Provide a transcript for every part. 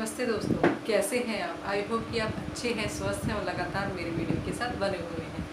नमस्ते दोस्तों, कैसे हैं आप? आई होप कि आप अच्छे हैं, स्वस्थ हैं और लगातार मेरे वीडियो के साथ बने हुए हैं।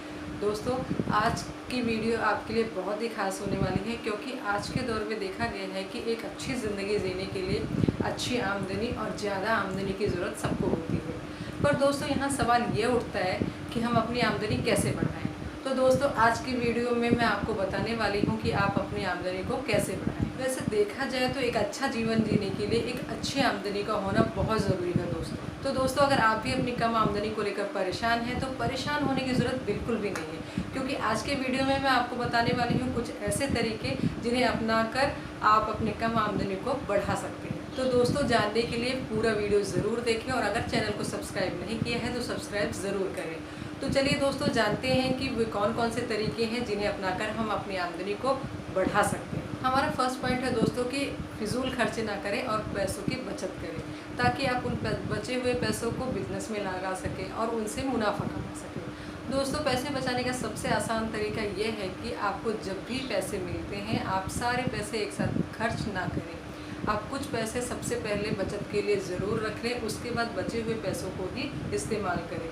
दोस्तों, आज की वीडियो आपके लिए बहुत ही खास होने वाली है, क्योंकि आज के दौर में देखा गया है कि एक अच्छी ज़िंदगी जीने के लिए अच्छी आमदनी और ज़्यादा आमदनी की ज़रूरत सबको होती है। पर दोस्तों, यहाँ सवाल ये उठता है कि हम अपनी आमदनी कैसे बढ़ाएं। तो दोस्तों, आज की वीडियो में मैं आपको बताने वाली हूँ कि आप अपनी आमदनी को कैसे बढ़ाएं। वैसे देखा जाए तो एक अच्छा जीवन जीने के लिए एक अच्छी आमदनी का होना बहुत ज़रूरी है दोस्तों। तो दोस्तों, अगर आप भी अपनी कम आमदनी को लेकर परेशान हैं तो परेशान होने की ज़रूरत बिल्कुल भी नहीं है, क्योंकि आज के वीडियो में मैं आपको बताने वाली हूँ कुछ ऐसे तरीके जिन्हें अपनाकर आप अपने कम आमदनी को बढ़ा सकते हैं। तो दोस्तों, जानने के लिए पूरा वीडियो ज़रूर देखें और अगर चैनल को सब्सक्राइब नहीं किया है तो सब्सक्राइब ज़रूर करें। तो चलिए दोस्तों, जानते हैं कि वे कौन कौन से तरीके हैं जिन्हें अपनाकर हम अपनी आमदनी को बढ़ा सकते हैं। हमारा फर्स्ट पॉइंट है दोस्तों कि फिजूल खर्चे ना करें और पैसों की बचत करें, ताकि आप उन बचे हुए पैसों को बिजनेस में लगा सकें और उनसे मुनाफा कमा सकें। दोस्तों, पैसे बचाने का सबसे आसान तरीका ये है कि आपको जब भी पैसे मिलते हैं आप सारे पैसे एक साथ खर्च ना करें। आप कुछ पैसे सबसे पहले बचत के लिए ज़रूर रख लें, उसके बाद बचे हुए पैसों को ही इस्तेमाल करें।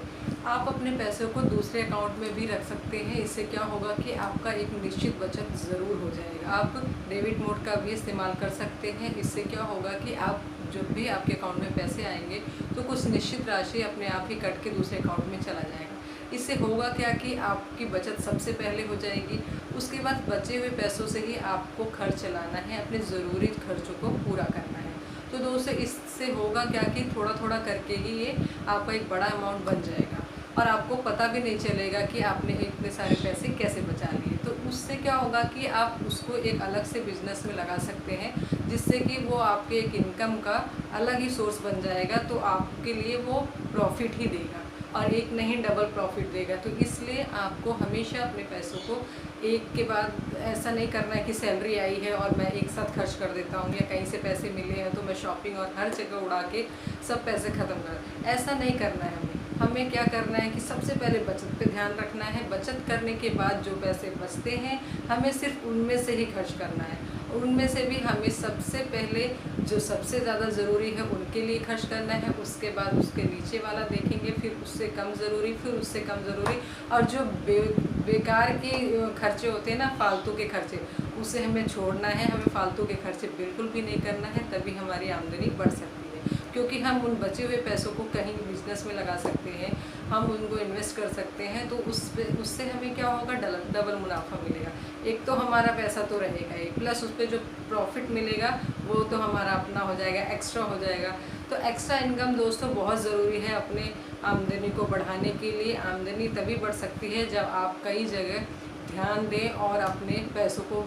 आप अपने पैसों को दूसरे अकाउंट में भी रख सकते हैं। इससे क्या होगा कि आपका एक निश्चित बचत ज़रूर हो जाएगा। आप डेबिट मोड का भी इस्तेमाल कर सकते हैं। इससे क्या होगा कि आप जब भी आपके अकाउंट में पैसे आएंगे तो कुछ निश्चित राशि अपने आप ही कट के दूसरे अकाउंट में चला जाएगा। इससे होगा क्या कि आपकी बचत सबसे पहले हो जाएगी। उसके बाद बचे हुए पैसों से ही आपको खर्च चलाना है, अपने ज़रूरी खर्चों को पूरा करना है। तो दोस्तों, इससे होगा क्या कि थोड़ा थोड़ा करके ही ये आपका एक बड़ा अमाउंट बन जाएगा और आपको पता भी नहीं चलेगा कि आपने इतने सारे पैसे कैसे बचा लिए। तो उससे क्या होगा कि आप उसको एक अलग से बिजनेस में लगा सकते हैं, जिससे कि वो आपके एक इनकम का अलग ही सोर्स बन जाएगा। तो आपके लिए वो प्रॉफिट ही देगा और एक नहीं डबल प्रॉफिट देगा। तो इसलिए आपको हमेशा अपने पैसों को एक के बाद ऐसा नहीं करना है कि सैलरी आई है और मैं एक साथ खर्च कर देता हूँ, या कहीं से पैसे मिले हैं तो मैं शॉपिंग और हर जगह उड़ा के सब पैसे ख़त्म कर, ऐसा नहीं करना है। हमें क्या करना है कि सबसे पहले बचत पे ध्यान रखना है। बचत करने के बाद जो पैसे बचते हैं हमें सिर्फ उनमें से ही खर्च करना है। उनमें से भी हमें सबसे पहले जो सबसे ज़्यादा ज़रूरी है उनके लिए खर्च करना है। उसके बाद उसके नीचे वाला देखेंगे, फिर उससे कम ज़रूरी, फिर उससे कम ज़रूरी, और जो बेकार के खर्चे होते हैं ना, फालतू के खर्चे, उसे हमें छोड़ना है। हमें फालतू के खर्चे बिल्कुल भी नहीं करना है, तभी हमारी आमदनी बढ़ सकती है। क्योंकि हम उन बचे हुए पैसों को कहीं बिजनेस में लगा सकते हैं, हम उनको इन्वेस्ट कर सकते हैं। तो उससे हमें क्या होगा, डबल मुनाफा मिलेगा। एक तो हमारा पैसा तो रहेगा ही, प्लस उस पर जो प्रॉफिट मिलेगा वो तो हमारा अपना हो जाएगा, एक्स्ट्रा हो जाएगा। तो एक्स्ट्रा इनकम दोस्तों बहुत ज़रूरी है अपने आमदनी को बढ़ाने के लिए। आमदनी तभी बढ़ सकती है जब आप कई जगह ध्यान दें और अपने पैसों को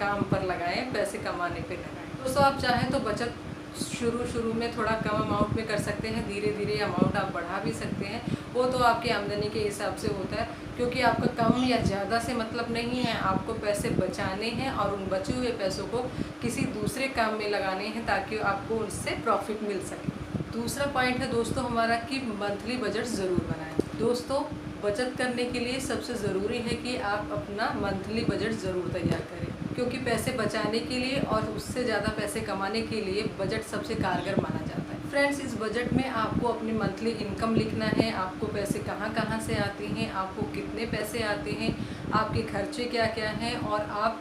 काम पर लगाएं, पैसे कमाने पे लगाएं। दोस्तों, आप चाहें तो बचत शुरू में थोड़ा कम अमाउंट में कर सकते हैं, धीरे धीरे अमाउंट आप बढ़ा भी सकते हैं। वो तो आपकी आमदनी के हिसाब से होता है, क्योंकि आपका कम या ज़्यादा से मतलब नहीं है। आपको पैसे बचाने हैं और उन बचे हुए पैसों को किसी दूसरे काम में लगाने हैं, ताकि आपको उससे प्रॉफिट मिल सके। दूसरा पॉइंट है दोस्तों हमारा कि मंथली बजट ज़रूर बनाएं। दोस्तों, बचत करने के लिए सबसे ज़रूरी है कि आप अपना मंथली बजट ज़रूर तैयार करें, क्योंकि पैसे बचाने के लिए और उससे ज़्यादा पैसे कमाने के लिए बजट सबसे कारगर माना जाता है। फ्रेंड्स, इस बजट में आपको अपनी मंथली इनकम लिखना है, आपको पैसे कहाँ कहाँ से आते हैं, आपको कितने पैसे आते हैं, आपके खर्चे क्या क्या हैं, और आप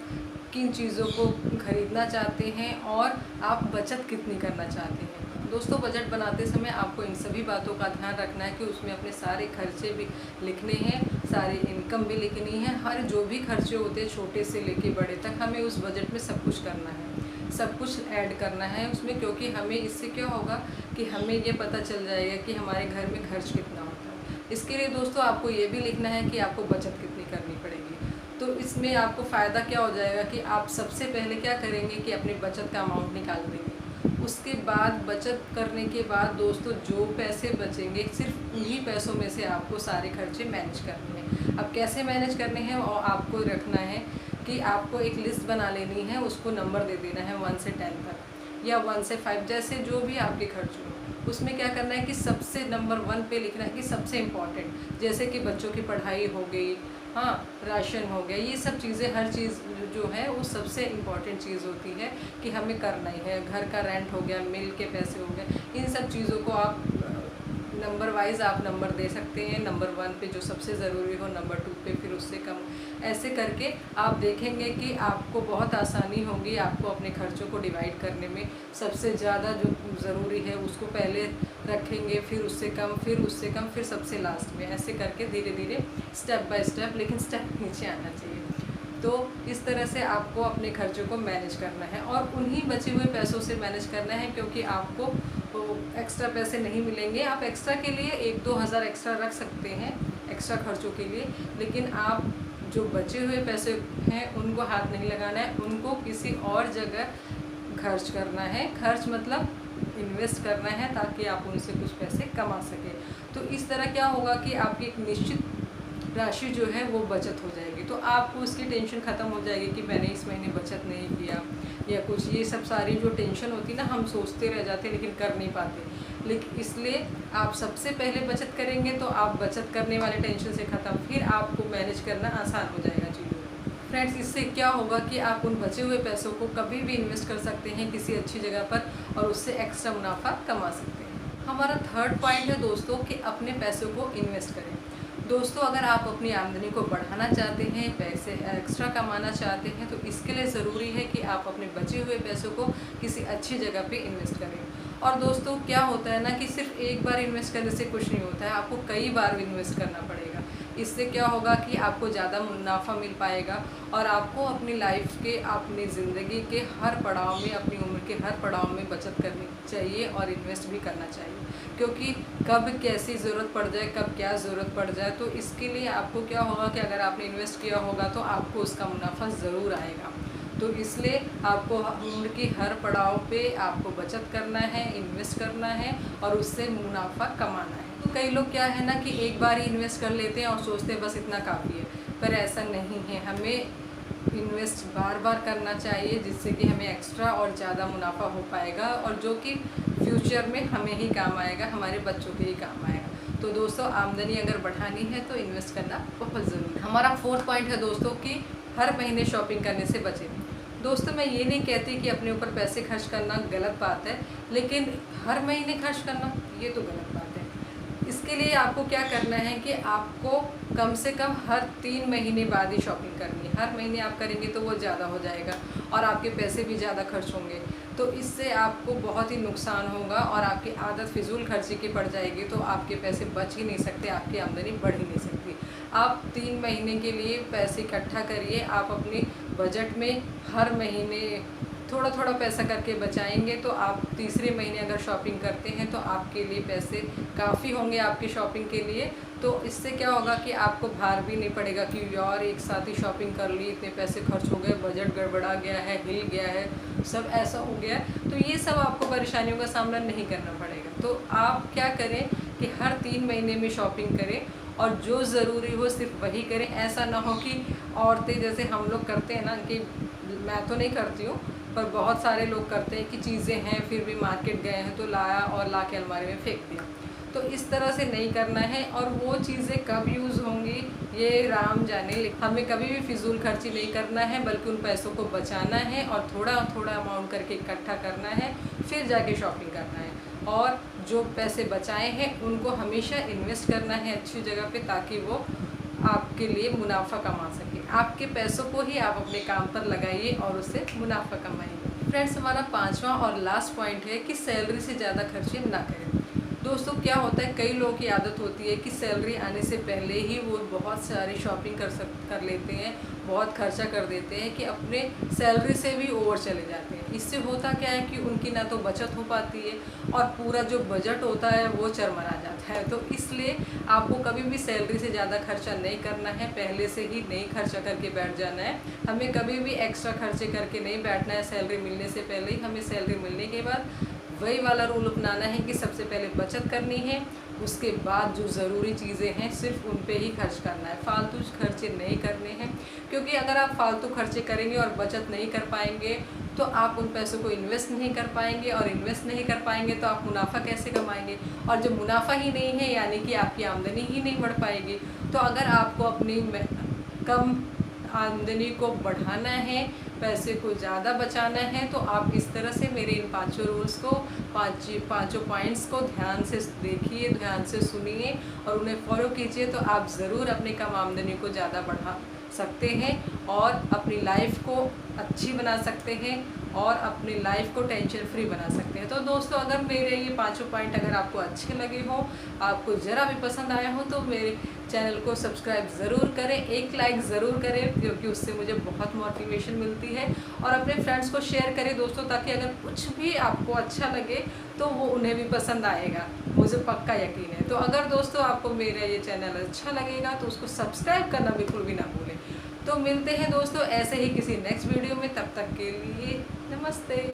किन चीज़ों को खरीदना चाहते हैं, और आप बचत कितनी करना चाहते हैं। दोस्तों, बजट बनाते समय आपको इन सभी बातों का ध्यान रखना है कि उसमें अपने सारे खर्चे भी लिखने हैं, सारी इनकम भी लिखनी है। हर जो भी खर्चे होते हैं छोटे से लेके बड़े तक, हमें उस बजट में सब कुछ करना है, सब कुछ ऐड करना है उसमें। क्योंकि हमें इससे क्या होगा कि हमें ये पता चल जाएगा कि हमारे घर में खर्च कितना होता है। इसके लिए दोस्तों आपको ये भी लिखना है कि आपको बचत कितनी करनी पड़ेगी। तो इसमें आपको फ़ायदा क्या हो जाएगा कि आप सबसे पहले क्या करेंगे कि अपनी बचत का अमाउंट निकाल देंगे। उसके बाद बचत करने के बाद दोस्तों जो पैसे बचेंगे सिर्फ उन्हीं पैसों में से आपको सारे खर्चे मैनेज करने हैं। अब कैसे मैनेज करने हैं, और आपको रखना है कि आपको एक लिस्ट बना लेनी है, उसको नंबर दे देना है 1 से 10 तक, या 1 से 5, जैसे जो भी आपके खर्च हो। उसमें क्या करना है कि सबसे नंबर 1 पे लिखना है कि सबसे इम्पॉर्टेंट, जैसे कि बच्चों की पढ़ाई हो गई, हाँ, राशन हो गया, ये सब चीज़ें, हर चीज़ जो है वो सबसे इम्पॉर्टेंट चीज़ होती है कि हमें करना ही है। घर का रेंट हो गया, मिल के पैसे हो गए, चीज़ों को आप नंबर वाइज आप नंबर दे सकते हैं। नंबर 1 पे जो सबसे ज़रूरी हो, नंबर 2 पे फिर उससे कम, ऐसे करके आप देखेंगे कि आपको बहुत आसानी होगी आपको अपने खर्चों को डिवाइड करने में। सबसे ज़्यादा जो ज़रूरी है उसको पहले रखेंगे, फिर उससे कम, फिर उससे कम, फिर सबसे लास्ट में, ऐसे करके धीरे धीरे स्टेप बाय स्टेप, लेकिन स्टेप नीचे आना चाहिए। तो इस तरह से आपको अपने खर्चों को मैनेज करना है और उन्हीं बचे हुए पैसों से मैनेज करना है, क्योंकि आपको एक्स्ट्रा पैसे नहीं मिलेंगे। आप एक्स्ट्रा के लिए 1-2 हज़ार एक्स्ट्रा रख सकते हैं एक्स्ट्रा खर्चों के लिए, लेकिन आप जो बचे हुए पैसे हैं उनको हाथ नहीं लगाना है, उनको किसी और जगह खर्च करना है। खर्च मतलब इन्वेस्ट करना है, ताकि आप उनसे कुछ पैसे कमा सकें। तो इस तरह क्या होगा कि आपकी एक निश्चित राशि जो है वो बचत हो जाएगी, तो आपको उसकी टेंशन ख़त्म हो जाएगी कि मैंने इस महीने बचत नहीं किया या कुछ। ये सब सारी जो टेंशन होती ना, हम सोचते रह जाते लेकिन कर नहीं पाते। लेकिन इसलिए आप सबसे पहले बचत करेंगे तो आप बचत करने वाले टेंशन से ख़त्म, फिर आपको मैनेज करना आसान हो जाएगा चीज़ों को। फ्रेंड्स, इससे क्या होगा कि आप उन बचे हुए पैसों को कभी भी इन्वेस्ट कर सकते हैं किसी अच्छी जगह पर, और उससे एक्स्ट्रा मुनाफा कमा सकते हैं। हमारा थर्ड पॉइंट है दोस्तों कि अपने पैसों को इन्वेस्ट करें। दोस्तों, अगर आप अपनी आमदनी को बढ़ाना चाहते हैं, पैसे एक्स्ट्रा कमाना चाहते हैं, तो इसके लिए ज़रूरी है कि आप अपने बचे हुए पैसों को किसी अच्छी जगह पे इन्वेस्ट करें। और दोस्तों, क्या होता है ना कि सिर्फ एक बार इन्वेस्ट करने से कुछ नहीं होता है, आपको कई बार इन्वेस्ट करना पड़ेगा। इससे क्या होगा कि आपको ज़्यादा मुनाफा मिल पाएगा और आपको अपनी लाइफ के, अपनी ज़िंदगी के हर पड़ाव में, अपनी उम्र के हर पड़ाव में बचत करनी चाहिए और इन्वेस्ट भी करना चाहिए, क्योंकि कब कैसी ज़रूरत पड़ जाए, कब क्या ज़रूरत पड़ जाए। तो इसके लिए आपको क्या होगा कि अगर आपने इन्वेस्ट किया होगा तो आपको उसका मुनाफा ज़रूर आएगा। तो इसलिए आपको उम्र की हर पड़ाव पे आपको बचत करना है, इन्वेस्ट करना है और उससे मुनाफा कमाना है। तो कई लोग क्या है ना कि एक बार ही इन्वेस्ट कर लेते हैं और सोचते हैं बस इतना काफ़ी है, पर ऐसा नहीं है। हमें इन्वेस्ट बार बार करना चाहिए, जिससे कि हमें एक्स्ट्रा और ज़्यादा मुनाफा हो पाएगा और जो कि फ्यूचर में हमें ही काम आएगा, हमारे बच्चों के ही काम आएगा। तो दोस्तों, आमदनी अगर बढ़ानी है तो इन्वेस्ट करना बहुत ज़रूरी है। हमारा फोर्थ पॉइंट है दोस्तों कि हर महीने शॉपिंग करने से बचें। दोस्तों, मैं ये नहीं कहती कि अपने ऊपर पैसे खर्च करना गलत बात है, लेकिन हर महीने खर्च करना ये तो गलत बात है। इसके लिए आपको क्या करना है कि आपको कम से कम हर 3 महीने बाद ही शॉपिंग करनी है। हर महीने आप करेंगे तो वो ज़्यादा हो जाएगा और आपके पैसे भी ज़्यादा खर्च होंगे, तो इससे आपको बहुत ही नुकसान होगा और आपकी आदत फिजूल खर्ची की पड़ जाएगी। तो आपके पैसे बच ही नहीं सकते, आपकी आमदनी बढ़ ही नहीं सकती। आप 3 महीने के लिए पैसे इकट्ठा करिए। आप अपने बजट में हर महीने थोड़ा थोड़ा पैसा करके बचाएंगे, तो आप तीसरे महीने अगर शॉपिंग करते हैं तो आपके लिए पैसे काफ़ी होंगे आपकी शॉपिंग के लिए। तो इससे क्या होगा कि आपको भार भी नहीं पड़ेगा कि यार एक साथ ही शॉपिंग कर ली, इतने पैसे खर्च हो गए, बजट गड़बड़ा गया है, हिल गया है, सब ऐसा हो गया है। तो ये सब आपको परेशानियों का सामना नहीं करना पड़ेगा। तो आप क्या करें कि हर 3 महीने में शॉपिंग करें और जो ज़रूरी हो सिर्फ वही करें। ऐसा ना हो कि औरतें जैसे हम लोग करते हैं ना, कि मैं तो नहीं करती हूँ पर बहुत सारे लोग करते हैं कि चीज़ें हैं फिर भी मार्केट गए हैं तो लाया और ला के अलमारी में फेंक दिया। तो इस तरह से नहीं करना है, और वो चीज़ें कब यूज़ होंगी ये राम जाने। हमें कभी भी फिजूल खर्ची नहीं करना है, बल्कि उन पैसों को बचाना है और थोड़ा थोड़ा अमाउंट करके इकट्ठा करना है, फिर जाके शॉपिंग करना है। और जो पैसे बचाए हैं उनको हमेशा इन्वेस्ट करना है अच्छी जगह पे, ताकि वो आपके लिए मुनाफा कमा सके। आपके पैसों को ही आप अपने काम पर लगाइए और उससे मुनाफा कमाइए। फ्रेंड्स, हमारा 5वां और लास्ट पॉइंट है कि सैलरी से ज़्यादा खर्चे ना करें। दोस्तों, क्या होता है, कई लोगों की आदत होती है कि सैलरी आने से पहले ही वो बहुत सारी शॉपिंग कर लेते हैं, बहुत खर्चा कर देते हैं कि अपने सैलरी से भी ओवर चले जाते हैं। इससे होता क्या है कि उनकी ना तो बचत हो पाती है और पूरा जो बजट होता है वो चरमरा जाता है। तो इसलिए आपको कभी भी सैलरी से ज़्यादा खर्चा नहीं करना है, पहले से ही नहीं खर्चा करके बैठ जाना है। हमें कभी भी एक्स्ट्रा खर्चे करके नहीं बैठना है सैलरी मिलने से पहले ही। हमें सैलरी मिलने के बाद वही वाला रूल अपनाना है कि सबसे पहले बचत करनी है, उसके बाद जो ज़रूरी चीज़ें हैं सिर्फ उन पे ही खर्च करना है, फालतू खर्चे नहीं करने हैं। क्योंकि अगर आप फालतू खर्चे करेंगे और बचत नहीं कर पाएंगे तो आप उन पैसों को इन्वेस्ट नहीं कर पाएंगे, और इन्वेस्ट नहीं कर पाएंगे तो आप मुनाफा कैसे कमाएंगे, और जब मुनाफा ही नहीं है यानी कि आपकी आमदनी ही नहीं बढ़ पाएगी। तो अगर आपको अपनी कम आमदनी को बढ़ाना है, पैसे को ज़्यादा बचाना है तो आप इस तरह से मेरे इन पांचों रूल्स को, पांचों पॉइंट्स को ध्यान से देखिए, ध्यान से सुनिए और उन्हें फॉलो कीजिए, तो आप ज़रूर अपनी कम आमदनी को ज़्यादा बढ़ा सकते हैं और अपनी लाइफ को अच्छी बना सकते हैं और अपनी लाइफ को टेंशन फ्री बना सकते हैं। तो दोस्तों, अगर मेरे ये पांचों पॉइंट अगर आपको अच्छे लगे हो, आपको ज़रा भी पसंद आया हो, तो मेरे चैनल को सब्सक्राइब ज़रूर करें, एक लाइक ज़रूर करें, क्योंकि उससे मुझे बहुत मोटिवेशन मिलती है। और अपने फ्रेंड्स को शेयर करें दोस्तों, ताकि अगर कुछ भी आपको अच्छा लगे तो वो उन्हें भी पसंद आएगा, मुझे पक्का यकीन है। तो अगर दोस्तों आपको मेरा ये चैनल अच्छा लगेगा तो उसको सब्सक्राइब करना बिल्कुल भी ना भूलें। तो मिलते हैं दोस्तों ऐसे ही किसी नेक्स्ट वीडियो में, तब तक के लिए नमस्ते।